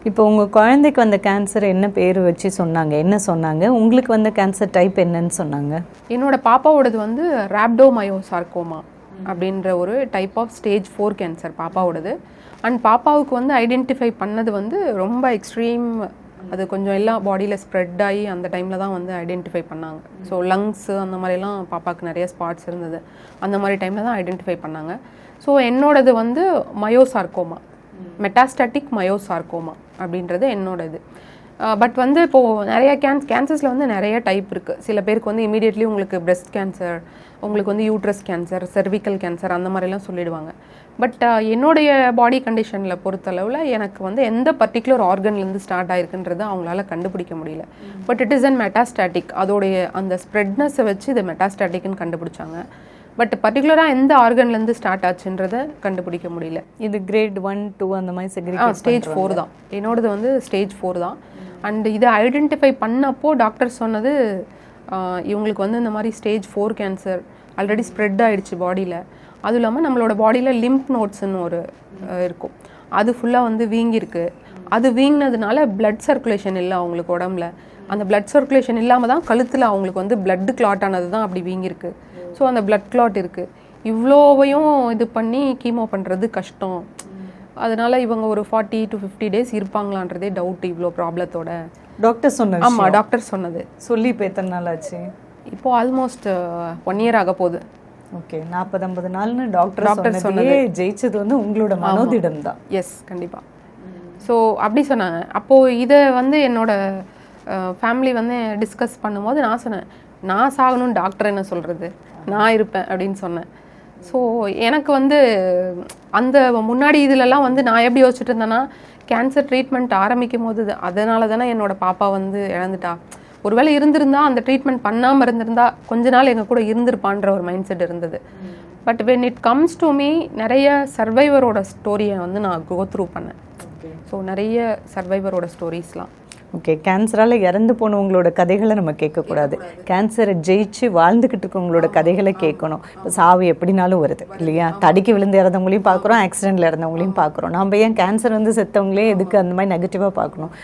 இப்போ உங்கள் குழந்தைக்கு வந்த கேன்சர் என்ன பேர் வச்சு சொன்னாங்க, என்ன சொன்னாங்க? உங்களுக்கு வந்த கேன்சர் டைப் என்னன்னு சொன்னாங்க? என்னோட பாப்பாவோடது வந்து ராப்டோமயோசார்கோமா அப்படின்ற ஒரு டைப் ஆஃப் ஸ்டேஜ் 4 கேன்சர் பாப்பாவோடது. அண்ட் பாப்பாவுக்கு வந்து ஐடென்டிஃபை பண்ணது வந்து ரொம்ப எக்ஸ்ட்ரீம், அது கொஞ்சம் எல்லா பாடியில் ஸ்ப்ரெட் ஆகி அந்த டைமில் தான் வந்து ஐடென்டிஃபை பண்ணாங்க. ஸோ லங்ஸு அந்த மாதிரிலாம் பாப்பாவுக்கு நிறைய ஸ்பாட்ஸ் இருந்தது, அந்த மாதிரி டைமில் தான் ஐடென்டிஃபை பண்ணாங்க. ஸோ என்னோடது வந்து மயோசார்கோமா, மெட்டாஸ்டாட்டிக் மயோசார்கோமா அப்படின்றது என்னோட இது. பட் வந்து இப்போது நிறைய கேன்சர்ஸில் வந்து நிறைய டைப் இருக்குது. சில பேருக்கு வந்து இமீடியட்லி உங்களுக்கு பிரெஸ்ட் கேன்சர், உங்களுக்கு வந்து யூட்ரஸ் கேன்சர், செர்விக்கல் கேன்சர் அந்த மாதிரிலாம் சொல்லிடுவாங்க. பட் என்னுடைய பாடி கண்டிஷனில் பொறுத்தளவில் எனக்கு வந்து எந்த பர்டிகுலர் ஆர்கன்லேருந்து ஸ்டார்ட் ஆயிருக்குன்றது அவங்களால கண்டுபிடிக்க முடியல. But it is an metastatic, அதோடைய அந்த ஸ்ப்ரெட்னஸை வச்சு இது மெட்டாஸ்டாட்டிக்னு கண்டுபிடிச்சாங்க. பட் பர்டிகுலராக எந்த ஆர்கன்லேருந்து ஸ்டார்ட் ஆச்சுன்றதை கண்டுபிடிக்க முடியல. இது கிரேட் 1, 2 அந்த மாதிரி செக்ரிகேட் ஸ்டேஜ் 4 தான். என்னோடது வந்து ஸ்டேஜ் 4 தான். அண்ட் இதை ஐடென்டிஃபை பண்ணப்போ டாக்டர் சொன்னது இவங்களுக்கு வந்து இந்த மாதிரி ஸ்டேஜ் 4 கேன்சர் ஆல்ரெடி ஸ்ப்ரெட் ஆகிடுச்சு பாடியில். அதுவும் இல்லாமல் நம்மளோட பாடியில் லிம்ப் நோட்ஸ்ன்னு ஒரு இருக்கும், அது ஃபுல்லாக வந்து வீங்கியிருக்கு. அது வீங்கினதுனால பிளட் சர்க்குலேஷன் இல்லை அவங்களுக்கு உடம்புல. அந்த பிளட் சர்க்குலேஷன் இல்லாமல் தான் கழுத்தில் அவங்களுக்கு வந்து பிளட் கிளாட் ஆனது தான் அப்படி வீங்கியிருக்கு. ஸோ அந்த பிளட் கிளாட் இருக்குது. இவ்வளோவையும் இது பண்ணி கீமோ பண்ணுறது கஷ்டம். அதனால இவங்க ஒரு 40 to 50 days இருப்பாங்களான்றதே டவுட் இவ்வளோ ப்ராப்ளத்தோட. டாக்டர் சொன்னது? ஆமாம், டாக்டர் சொன்னது. சொல்லி இப்போ எத்தனை நாள் ஆச்சு? இப்போ ஆல்மோஸ்ட் 1 year ஆக போகுது. ஓகே, 40-50 நாள்னு டாக்டர் சொன்னது. ஜெயிச்சது வந்து உங்களோட மனோதிடம் தான். எஸ், கண்டிப்பாக. ஸோ அப்படி சொன்னாங்க. அப்போது இதை வந்து என்னோட ஃபேமிலி வந்து டிஸ்கஸ் பண்ணும்போது நான் சொன்னேன், நான் சாகணும்னு டாக்டர் என்ன சொல்கிறது, நான் இருப்பேன் அப்படின்னு சொன்னேன். ஸோ எனக்கு வந்து அந்த முன்னாடி இதிலெல்லாம் வந்து நான் எப்படி யோசிச்சுட்டு இருந்தேன்னா, கேன்சர் ட்ரீட்மெண்ட் ஆரம்பிக்கும் போது அதனால தானே என்னோடய பாப்பா வந்து இழந்துட்டா, ஒருவேளை இருந்திருந்தா அந்த ட்ரீட்மெண்ட் பண்ணாமல் இருந்திருந்தா கொஞ்ச நாள் எங்கள் கூட இருந்திருப்பான்ற ஒரு மைண்ட் செட் இருந்தது. But when it comes to me, நிறைய சர்வைவரோட ஸ்டோரியை வந்து நான் கோ த்ரூ பண்ணேன். ஸோ நிறைய சர்வைவரோட ஸ்டோரிஸ்லாம். ஓகே, கேன்சரால் இறந்து போனவங்களோட கதைகளை நம்ம கேட்கக்கூடாது, கேன்சரை ஜெயிச்சு வாழ்ந்துக்கிட்டு இருக்கவங்களோட கதைகளை கேட்கணும். இப்போ சாவு எப்படினாலும் வருது இல்லையா? தடிக்கு விழுந்து இறந்தவங்களையும் பார்க்குறோம், ஆக்சிடெண்ட்டில் இறந்தவங்களையும் பார்க்குறோம். நம்ம ஏன் கேன்சர் வந்து செத்தவங்களே எதுக்கு அந்த மாதிரி நெகட்டிவாக பார்க்கணும்?